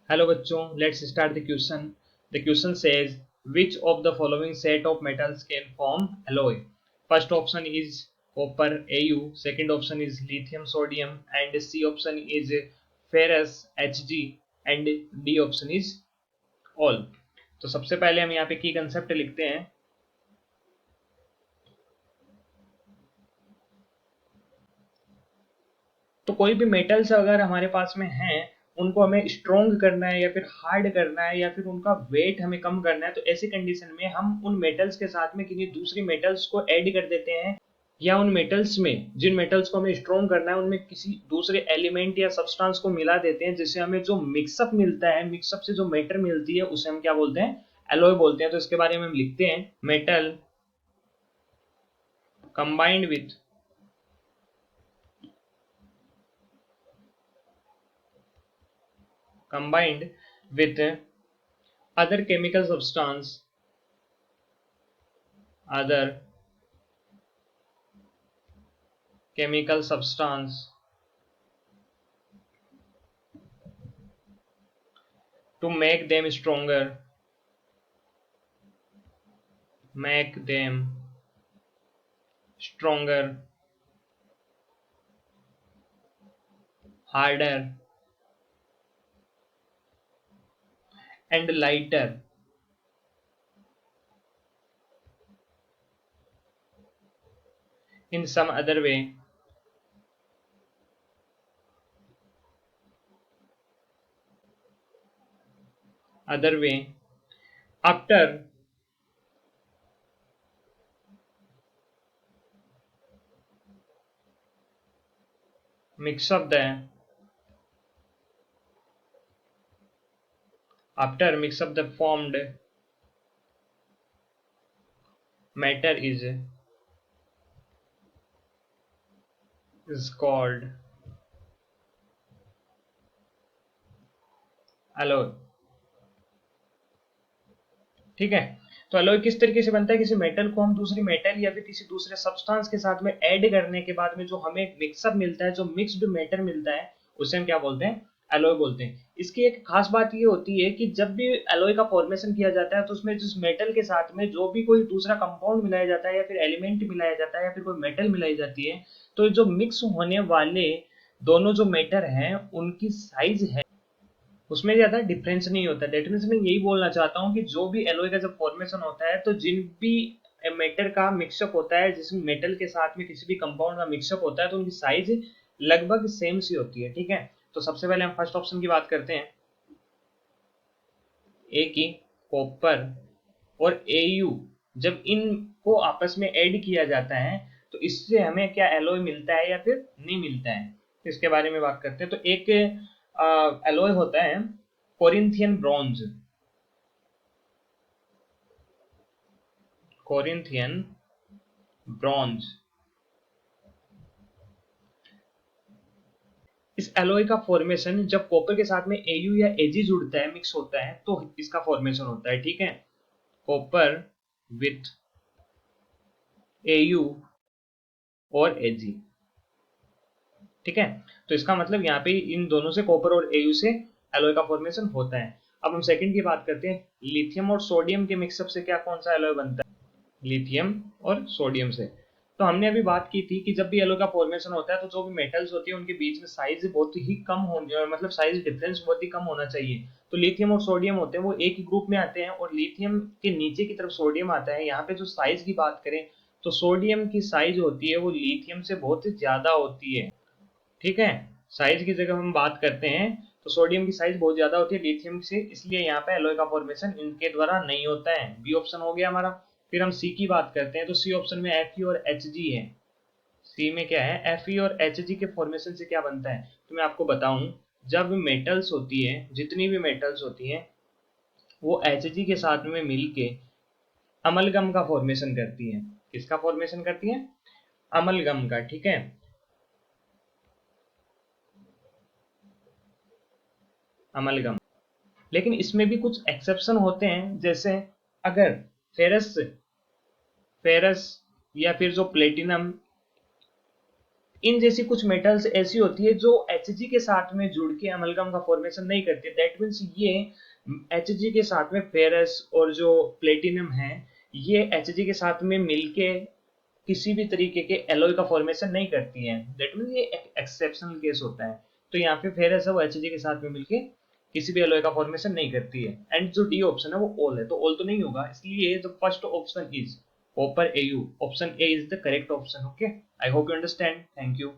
Hello बच्चों, let's start the question. The question says which of the following set of metals can form alloy? First option is copper Au, second option is lithium sodium, and C option is ferrous Hg, and D option is all. तो सबसे पहले हम यहाँ पे की concept लिखते हैं. तो कोई भी मेटल्स अगर हमारे पास में हैं, उनको हमें स्ट्रोंग करना है या फिर हार्ड करना है या फिर उनका वेट हमें कम करना है, तो ऐसी कंडीशन में हम उन मेटल्स के साथ में किसी दूसरी मेटल्स को ऐड कर देते हैं, या उन मेटल्स में जिन मेटल्स को हमें स्ट्रोंग करना है उनमें किसी दूसरे एलिमेंट या सब्सटेंस को मिला देते हैं, जिससे हमें जो मिक्सअप मिलता है, मिक्सअप से जो मेटर मिलती है, उसे हम क्या बोलते हैं? एलॉय बोलते हैं. तो इसके बारे में हम लिखते हैं metal combined with combined with other chemical substance other chemical substance to make them stronger, make them stronger, harder and lighter. In some other way, after mix up the formed matter is called alloy. ठीक है. तो alloy किस तरीके से बनता है? किसी metal को हम दूसरी मेटल या फिर किसी दूसरे सब्सटेंस के साथ में ऐड करने के बाद में जो हमें मिक्सअप मिलता है, जो मिक्स्ड मैटर मिलता है, उसे हम क्या बोलते हैं? एलॉय बोलते हैं. इसकी एक खास बात ये होती है कि जब भी एलॉय का फॉर्मेशन किया जाता है, तो उसमें जिस मेटल के साथ में जो भी कोई दूसरा कंपाउंड मिलाया जाता है या फिर एलिमेंट मिलाया जाता है या फिर कोई मेटल मिलाई जाती है, तो जो मिक्स होने वाले दोनों जो मेटर हैं, उनकी साइज है, उसमें ज्यादा डिफरेंस नहीं होता. डेट मीन्स मैं यही बोलना चाहता हूँ कि जो भी एलॉय का जब फॉर्मेशन होता है, तो जिन भी मेटर का मिक्सअप होता है, जिस मेटल के साथ में किसी भी कंपाउंड का मिक्सअप होता है, तो उनकी साइज लगभग सेम सी होती है. ठीक है. तो सबसे पहले हम फर्स्ट ऑप्शन की बात करते हैं, ए की कॉपर और एयू. जब इनको आपस में ऐड किया जाता है, तो इससे हमें क्या एलॉय मिलता है या फिर नहीं मिलता है, तो इसके बारे में बात करते हैं. तो एक एलॉय होता है कोरिंथियन ब्रॉन्ज. Corinthian bronze. इस एलॉय का फॉर्मेशन जब कॉपर के साथ में एयू या एजी जुड़ता है, मिक्स होता है, तो इसका फॉर्मेशन होता है. ठीक है. कॉपर विथ एयू और एजी. ठीक है. तो इसका मतलब यहाँ पे इन दोनों से, कॉपर और एयू से, एलॉय का फॉर्मेशन होता है. अब हम सेकंड की बात करते हैं. लिथियम और सोडियम के मिक्सअप से क्या कौन सा एलॉय बनता है? लिथियम और सोडियम से. तो हमने अभी बात की थी कि जब भी एलॉय का फॉर्मेशन होता है, तो जो भी मेटल्स होती है उनके बीच में साइज बहुत ही कम होनी, और मतलब साइज डिफरेंस बहुत ही कम होना चाहिए. तो लिथियम और सोडियम होते हैं वो एक ही ग्रुप में आते हैं, और लिथियम के नीचे की तरफ सोडियम आता है. यहाँ पे जो साइज की बात करें, तो सोडियम की साइज होती है वो लिथियम से बहुत ज्यादा होती है. ठीक है. साइज की जगह हम बात करते हैं, तो सोडियम की साइज बहुत ज्यादा होती है लिथियम से, इसलिए यहाँ पे एलॉय का फॉर्मेशन इनके द्वारा नहीं होता है. बी ऑप्शन हो गया हमारा. फिर हम सी की बात करते हैं. तो सी ऑप्शन में एफ और एच जी है. सी में क्या है? एफ और एच जी के फॉर्मेशन से क्या बनता है, तो मैं आपको बताऊं. जब मेटल्स होती है, जितनी भी मेटल्स होती है, वो एच जी के साथ में मिलके अमलगम का फॉर्मेशन करती है. किसका फॉर्मेशन करती है? अमलगम का. ठीक है. अमलगम. लेकिन इसमें भी कुछ एक्सेप्शन होते हैं, जैसे अगर फेरस फेरस या फिर जो प्लेटिनम इन जैसी कुछ मेटल्स ऐसी होती है जो Hg के साथ में जुड़ के अमलगम का फॉर्मेशन नहीं करती। दैट मीन्स ये Hg के साथ में फेरस और जो प्लेटिनम है ये Hg के साथ में मिलके किसी भी तरीके के एलॉय का फॉर्मेशन नहीं करती है। दैट मीन्स ये एक्सेप्शनल केस होता है। तो यहाँ पे फेरस है वो Hg के साथ में मिलके किसी भी एलॉय का फॉर्मेशन नहीं करती है। एंड जो डी ऑप्शन है वो ऑल है, तो ऑल तो नहीं होगा, इसलिए the first option is copper Au। Option A is the correct option. Okay, I hope you understand. Thank you.